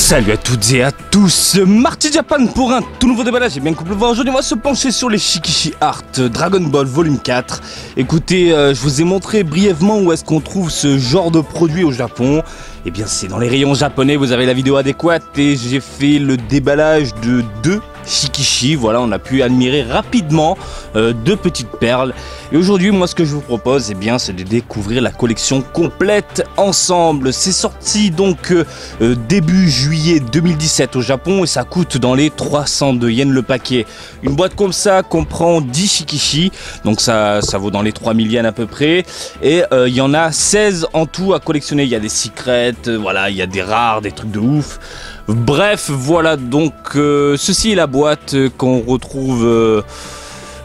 Salut à toutes et à tous, Marty Japan pour un tout nouveau déballage. Et bien comme vous le voyez aujourd'hui, on va se pencher sur les Shikishi Art Dragon Ball Volume 4. Écoutez, je vous ai montré brièvement où est-ce qu'on trouve ce genre de produit au Japon. Et bien c'est dans les rayons japonais, vous avez la vidéo adéquate et j'ai fait le déballage de deux Shikishi. Voilà, on a pu admirer rapidement deux petites perles. Et aujourd'hui, moi ce que je vous propose, eh bien, c'est de découvrir la collection complète ensemble. C'est sorti donc début juillet 2017 au Japon et ça coûte dans les 302 yens le paquet. Une boîte comme ça comprend 10 Shikishi, donc ça vaut dans les 3000 yens à peu près. Et il y en a 16 en tout à collectionner. Il y a des secrets, voilà, il y a des rares, des trucs de ouf. Bref, voilà, donc ceci est la boîte qu'on retrouve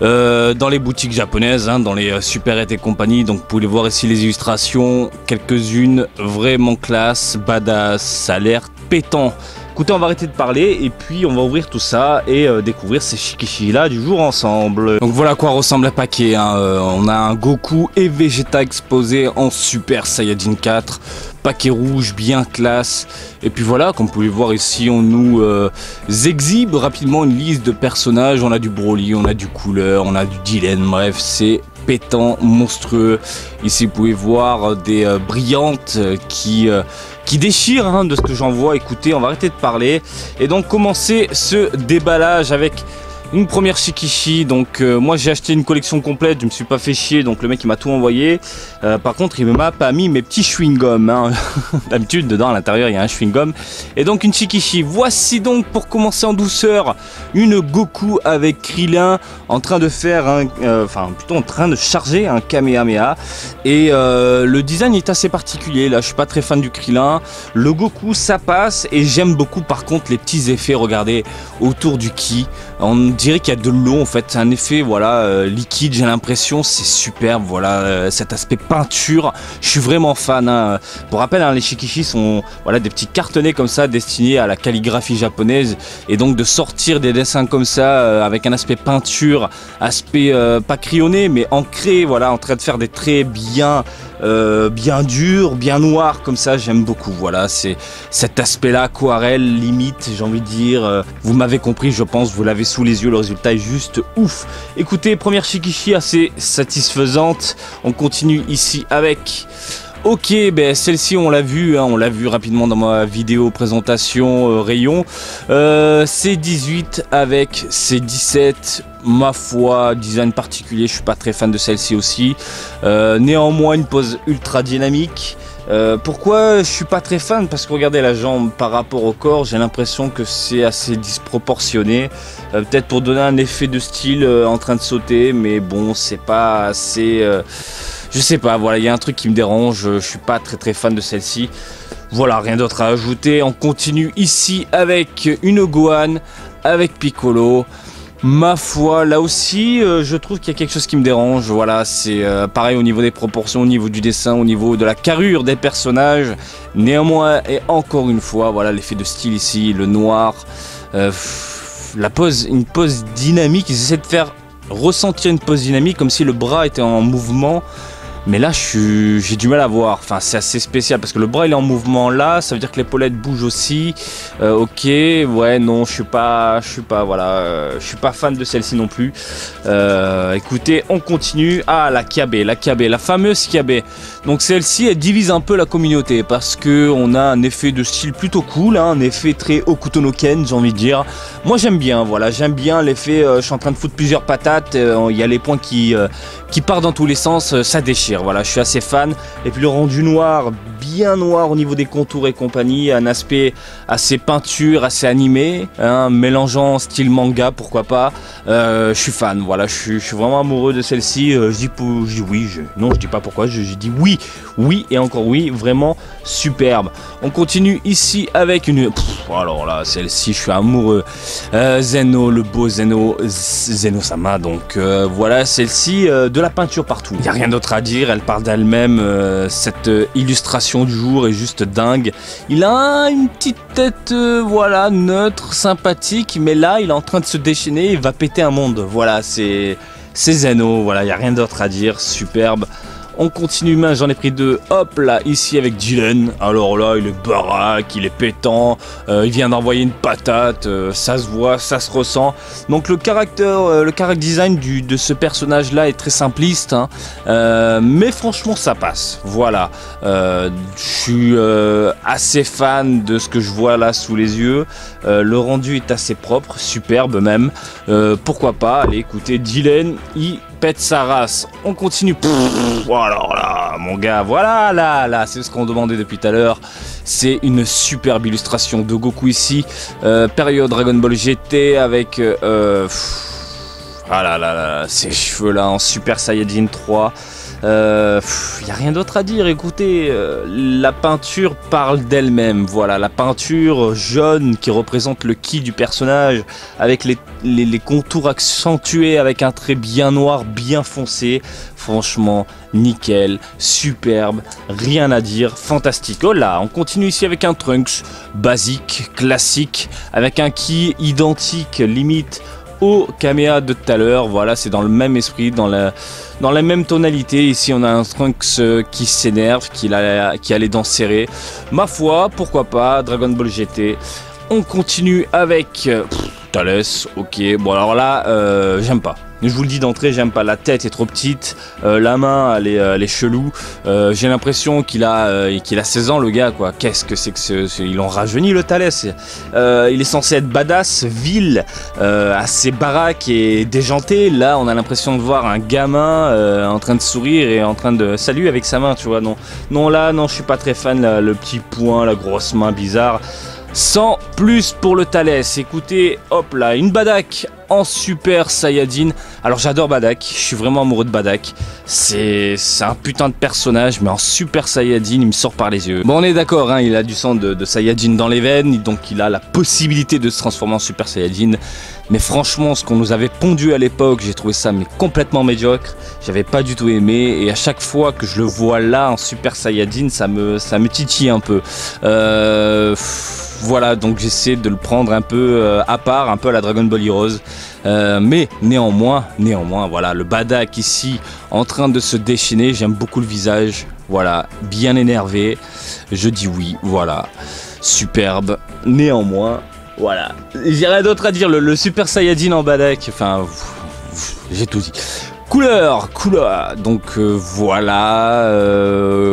dans les boutiques japonaises, hein, dans les Super et compagnie. Donc vous pouvez voir ici les illustrations, quelques-unes vraiment classe, badass, ça a l'air pétant. Écoutez, on va arrêter de parler et puis on va ouvrir tout ça et découvrir ces Shikishi là du jour ensemble. Donc voilà à quoi ressemble le paquet, hein. On a un Goku et Vegeta exposés en Super Saiyajin 4. Paquet rouge bien classe. Et puis voilà, comme vous pouvez voir ici, on nous exhibe rapidement une liste de personnages. On a du Broly, on a du Cooler, on a du Dylan, bref, c'est pétant, monstrueux. Ici, vous pouvez voir des brillantes qui déchirent, hein, de ce que j'en vois. Écoutez, on va arrêter de parler et donc commencer ce déballage avec une première Shikishi. Donc moi j'ai acheté une collection complète, je me suis pas fait chier, donc le mec il m'a tout envoyé. Par contre il m'a pas mis mes petits chewing-gums, hein. D'habitude dedans à l'intérieur il y a un chewing-gum. Et donc une Shikishi. Voici donc pour commencer en douceur une Goku avec Krillin en train de faire un, plutôt en train de charger un Kamehameha. Et le design est assez particulier, là je suis pas très fan du Krillin. Le Goku ça passe et j'aime beaucoup par contre les petits effets, regardez, autour du ki. On dirait qu'il y a de l'eau en fait, c'est un effet voilà liquide, j'ai l'impression, c'est superbe, voilà cet aspect peinture, je suis vraiment fan, hein. Pour rappel, hein, les Shikishi sont voilà des petits cartonnets comme ça destinés à la calligraphie japonaise et donc de sortir des dessins comme ça avec un aspect peinture, aspect pas crayonné mais ancré, voilà, en train de faire des traits bien dur, bien noir comme ça, j'aime beaucoup. Voilà, c'est cet aspect là, aquarelle limite, j'ai envie de dire. Vous m'avez compris, je pense, vous l'avez sous les yeux, le résultat est juste ouf. Écoutez, première Shikishi assez satisfaisante. On continue ici avec... Ok, ben celle-ci on l'a vu, hein, on l'a vu rapidement dans ma vidéo présentation rayon. C18 avec C17, ma foi, design particulier, je suis pas très fan de celle-ci aussi. Néanmoins une pose ultra dynamique. Pourquoi je suis pas très fan? Parce que regardez la jambe par rapport au corps, j'ai l'impression que c'est assez disproportionné. Peut-être pour donner un effet de style en train de sauter, mais bon, c'est pas assez... je sais pas, voilà, il y a un truc qui me dérange, je suis pas très fan de celle-ci. Voilà, rien d'autre à ajouter. On continue ici avec une Gohan, avec Piccolo. Ma foi, là aussi, je trouve qu'il y a quelque chose qui me dérange. Voilà, c'est pareil au niveau des proportions, au niveau du dessin, au niveau de la carrure des personnages. Néanmoins, et encore une fois, voilà, l'effet de style ici, le noir, la pose, une pose dynamique. Ils essaient de faire ressentir une pose dynamique comme si le bras était en mouvement. Mais là j'ai du mal à voir, enfin c'est assez spécial parce que le bras il est en mouvement là, ça veut dire que l'épaulette bouge aussi. Ok, ouais, non, je suis pas voilà, je suis pas fan de celle-ci non plus. Écoutez, on continue. Ah, la Kiabe, la fameuse Kiabe. Donc celle-ci elle divise un peu la communauté parce que on a un effet de style plutôt cool, hein, un effet très Hokuto no Ken, j'ai envie de dire. Moi j'aime bien, voilà, j'aime bien l'effet, je suis en train de foutre plusieurs patates, il y a les points qui partent dans tous les sens, ça déchire. Voilà, je suis assez fan. Et puis le rendu noir, bien noir au niveau des contours et compagnie, un aspect assez peinture, assez animé, hein, mélangeant style manga, pourquoi pas. Je suis fan, voilà, je suis vraiment amoureux de celle-ci. Je dis oui, non, je dis pas pourquoi, je dis oui et encore oui, vraiment superbe. On continue ici avec une... alors là, celle-ci, je suis amoureux. Zeno, le beau Zeno-sama, donc voilà, celle-ci, de la peinture partout. Il n'y a rien d'autre à dire, elle parle d'elle-même, cette illustration du jour est juste dingue. Il a une petite tête, voilà, neutre, sympathique, mais là, il est en train de se déchaîner, il va péter un monde. Voilà, c'est Zeno, voilà, il n'y a rien d'autre à dire, superbe. On continue, main, j'en ai pris 2. Hop là, ici avec Dylan. Alors là, il est baraque, il est pétant. Il vient d'envoyer une patate. Ça se voit, ça se ressent. Donc le caractère design de ce personnage-là est très simpliste. Hein. Mais franchement, ça passe. Voilà. Je suis assez fan de ce que je vois là sous les yeux. Le rendu est assez propre, superbe même. Pourquoi pas, allez écoutez, Dylan, il pète sa race. On continue. Alors là, mon gars, voilà, là, c'est ce qu'on demandait depuis tout à l'heure. C'est une superbe illustration de Goku ici. Période Dragon Ball GT avec... ah là, ces cheveux là en Super Saiyajin 3. Y a rien d'autre à dire, écoutez, la peinture parle d'elle-même, voilà, la peinture jaune qui représente le ki du personnage, avec les contours accentués, avec un trait bien noir, bien foncé, franchement, nickel, superbe, rien à dire, fantastique. Oh là, on continue ici avec un Trunks, basique, classique, avec un ki identique, limite, au Kamea de tout à l'heure, voilà, c'est dans le même esprit, dans la même tonalité. Ici on a un Trunks qui s'énerve, qui a les dents serrées. Ma foi, pourquoi pas, Dragon Ball GT. On continue avec Thales, ok, bon alors là, j'aime pas. Je vous le dis d'entrée, j'aime pas, la tête est trop petite, la main elle est chelou, j'ai l'impression qu'il a 16 ans le gars quoi, qu'est-ce que c'est que il en rajeunit le Thalès. Il est censé être badass, vil, assez baraque et déjanté, là on a l'impression de voir un gamin en train de sourire et en train de saluer avec sa main, tu vois, non là, non je suis pas très fan, là, le petit poing, la grosse main bizarre. Sans plus pour le Thalès, écoutez, hop là, une Badak en Super Saiyajin. Alors j'adore Badak, je suis vraiment amoureux de Badak. C'est un putain de personnage, mais en Super Saiyajin, il me sort par les yeux. Bon, on est d'accord, hein, il a du sang de Saiyajin dans les veines, donc il a la possibilité de se transformer en Super Saiyajin. Mais franchement, ce qu'on nous avait pondu à l'époque, j'ai trouvé ça mais complètement médiocre. J'avais pas du tout aimé, et à chaque fois que je le vois là en Super Saiyajin, ça me titille un peu. Voilà, donc j'essaie de le prendre un peu à part, un peu à la Dragon Ball Heroes. Mais néanmoins, voilà, le Badak ici en train de se déchaîner, j'aime beaucoup le visage, voilà, bien énervé, je dis oui, voilà, superbe, néanmoins, voilà, j'ai rien d'autre à dire, le Super Saiyajin en Badak, enfin, j'ai tout dit. Couleur, donc voilà,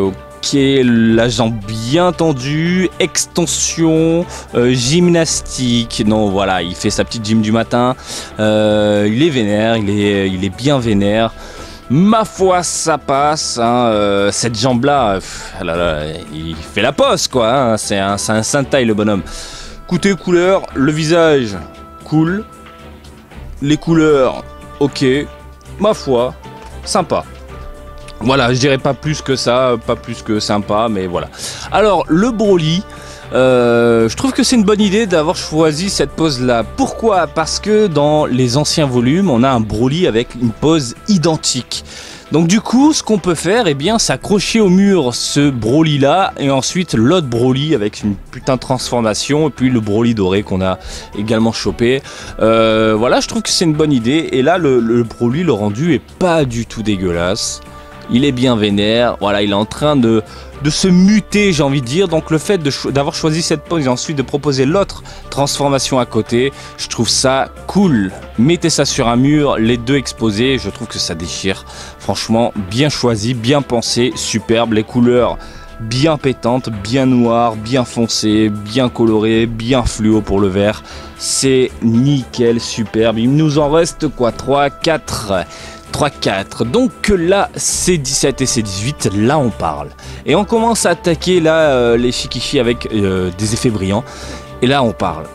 ok, la jambe bien tendue, extension, gymnastique, non voilà, il fait sa petite gym du matin, il est vénère, il est bien vénère, ma foi ça passe, hein, cette jambe là, il fait la pose quoi, hein, c'est un Sentai le bonhomme. Écoutez, couleur, le visage, cool, les couleurs, ok, ma foi, sympa. Voilà, je dirais pas plus que ça, pas plus que sympa, mais voilà. Alors, le Broly, je trouve que c'est une bonne idée d'avoir choisi cette pose-là. Pourquoi? Parce que dans les anciens volumes, on a un Broly avec une pose identique. Donc du coup, ce qu'on peut faire, eh bien, c'est accrocher au mur ce Broly-là, et ensuite l'autre Broly avec une putain de transformation, et puis le Broly doré qu'on a également chopé. Voilà, je trouve que c'est une bonne idée, et là, le Broly, le rendu est pas du tout dégueulasse. Il est bien vénère, voilà, il est en train de se muter, j'ai envie de dire. Donc le fait d'avoir choisi cette pose et ensuite de proposer l'autre transformation à côté, je trouve ça cool. Mettez ça sur un mur, les deux exposés, je trouve que ça déchire. Franchement, bien choisi, bien pensé, superbe. Les couleurs bien pétantes, bien noires, bien foncées, bien colorées, bien fluo pour le vert. C'est nickel, superbe. Il nous en reste quoi, 3, 4... 3-4, donc là c'est 17 et c'est 18, là on parle. Et on commence à attaquer là les Shikishi avec des effets brillants. Et là on parle,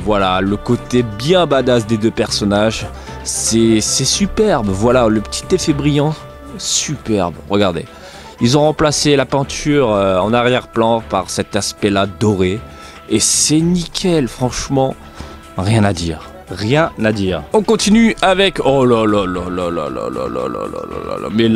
voilà, le côté bien badass des deux personnages, c'est superbe, voilà, le petit effet brillant, superbe, regardez. Ils ont remplacé la peinture en arrière-plan par cet aspect là doré, et c'est nickel, franchement, rien à dire. Rien à dire. On continue avec... Oh là là là là là là là là là là là. Mais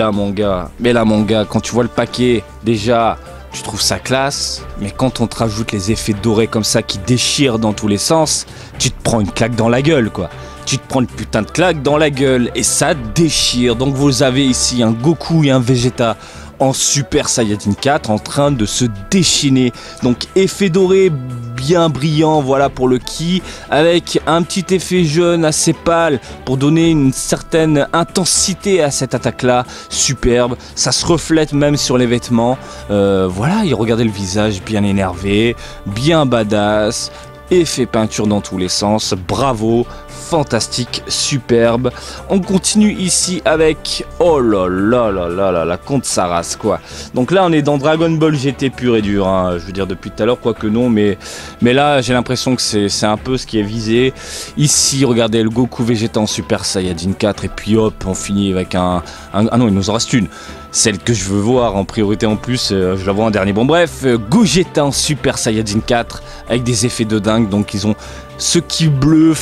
là mon gars, quand tu vois le paquet, déjà, tu trouves ça classe. Mais quand on te rajoute les effets dorés comme ça qui déchirent dans tous les sens, tu te prends une claque dans la gueule quoi. tu te prends une putain de claque dans la gueule et ça déchire. Donc vous avez ici un Goku et un Vegeta en Super Saiyajin 4 en train de se déchaîner. Donc effet doré bien brillant, voilà pour le ki, avec un petit effet jaune assez pâle pour donner une certaine intensité à cette attaque là, superbe, ça se reflète même sur les vêtements, voilà, et regardez le visage bien énervé, bien badass, effet peinture dans tous les sens, bravo, fantastique, superbe. On continue ici avec, oh là là là là là là, contre sa race quoi. Donc là on est dans Dragon Ball GT pur et dur, hein. Je veux dire depuis tout à l'heure, quoique non, mais là j'ai l'impression que c'est un peu ce qui est visé. Ici regardez le Goku Vegeta en Super Saiyajin 4 et puis hop on finit avec ah non il nous en reste une. Celle que je veux voir en priorité en plus, je la vois en dernier. Bon bref, Gogeta en Super Saiyajin 4 avec des effets de dingue. Donc ils ont ce qui bleu,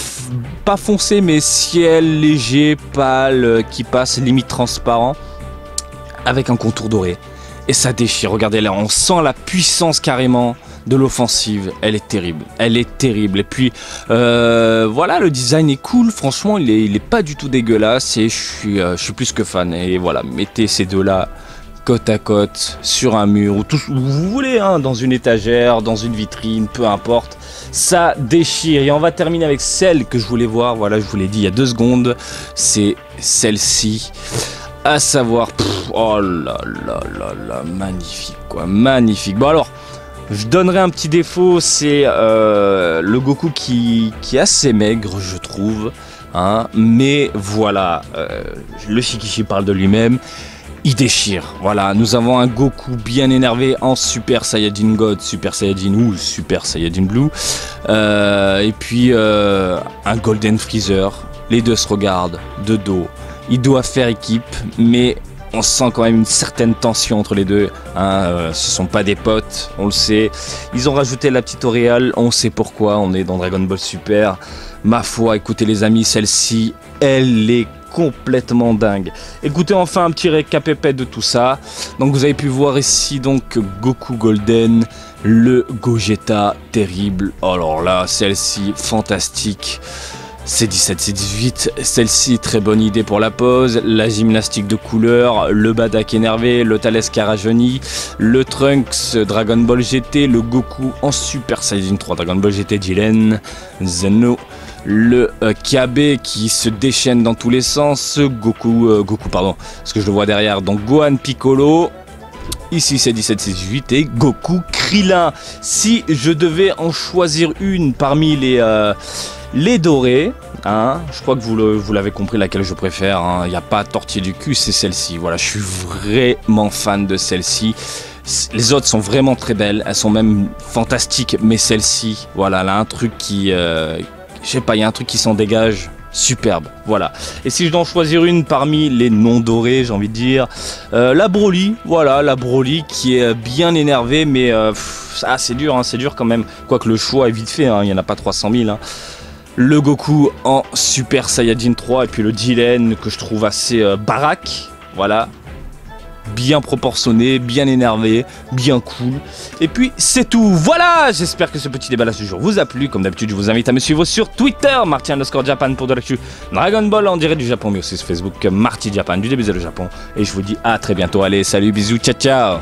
pas foncé mais ciel léger, pâle, qui passe limite transparent avec un contour doré. Et ça déchire, regardez là, on sent la puissance carrément de l'offensive, elle est terrible, elle est terrible. Et puis voilà, le design est cool, franchement il est pas du tout dégueulasse et je suis plus que fan. Et voilà, mettez ces deux là côte à côte sur un mur ou tout ce que vous voulez, hein, dans une étagère, dans une vitrine, peu importe, ça déchire. Et on va terminer avec celle que je voulais voir, voilà, je vous l'ai dit il y a 2 secondes, c'est celle-ci, à savoir, oh là là là là, magnifique quoi, magnifique. Bon alors, je donnerai un petit défaut, c'est le Goku qui est assez maigre, je trouve, hein, mais voilà, le Shikishi parle de lui-même, il déchire. Voilà, nous avons un Goku bien énervé en Super Saiyajin God, Super Saiyajin ou Super Saiyajin Blue, et puis un Golden Freezer, les deux se regardent de dos, ils doivent faire équipe, mais on sent quand même une certaine tension entre les deux, hein, ce sont pas des potes, on le sait. Ils ont rajouté la petite auréole, on sait pourquoi, on est dans Dragon Ball Super. Ma foi, écoutez les amis, celle-ci, elle est complètement dingue. Écoutez enfin un petit récapépète de tout ça. Donc vous avez pu voir ici donc Goku Golden, le Gogeta terrible. Alors là, celle-ci, fantastique. C'est 17, c'est 18, celle-ci très bonne idée pour la pose, la gymnastique de couleur, le Badak énervé, le Thales qui a rajeuni, le Trunks Dragon Ball GT, le Goku en Super Saiyajin 3 Dragon Ball GT Jiren, Zeno, le Kiabe qui se déchaîne dans tous les sens, Goku pardon, parce que je le vois derrière, donc Gohan Piccolo. Ici c'est 17, c'est 18 et Goku Krillin. Si je devais en choisir une parmi les dorés, hein, je crois que vous l'avez compris laquelle je préfère, hein, il n'y a pas à tortiller du cul, c'est celle-ci. Voilà, je suis vraiment fan de celle-ci. Les autres sont vraiment très belles, elles sont même fantastiques, mais celle-ci, voilà, elle a un truc qui, je sais pas, il y a un truc qui s'en dégage. Superbe, voilà. Et si je dois en choisir une parmi les non dorés, j'ai envie de dire, la Broly, voilà, la Broly qui est bien énervée, mais c'est dur, hein, c'est dur quand même. Quoique le choix est vite fait, hein, il n'y en a pas 300 000. Hein. Le Goku en Super Saiyajin 3 et puis le Jiren que je trouve assez baraque, voilà. Bien proportionné, bien énervé, bien cool. Et puis c'est tout, voilà. J'espère que ce petit débat là ce jour vous a plu. Comme d'habitude je vous invite à me suivre sur Twitter, Marty_Japan pour de l'actu Dragon Ball en direct du Japon, mais aussi sur Facebook Marty Japan du début du Japon. Et je vous dis à très bientôt, allez salut, bisous, ciao ciao.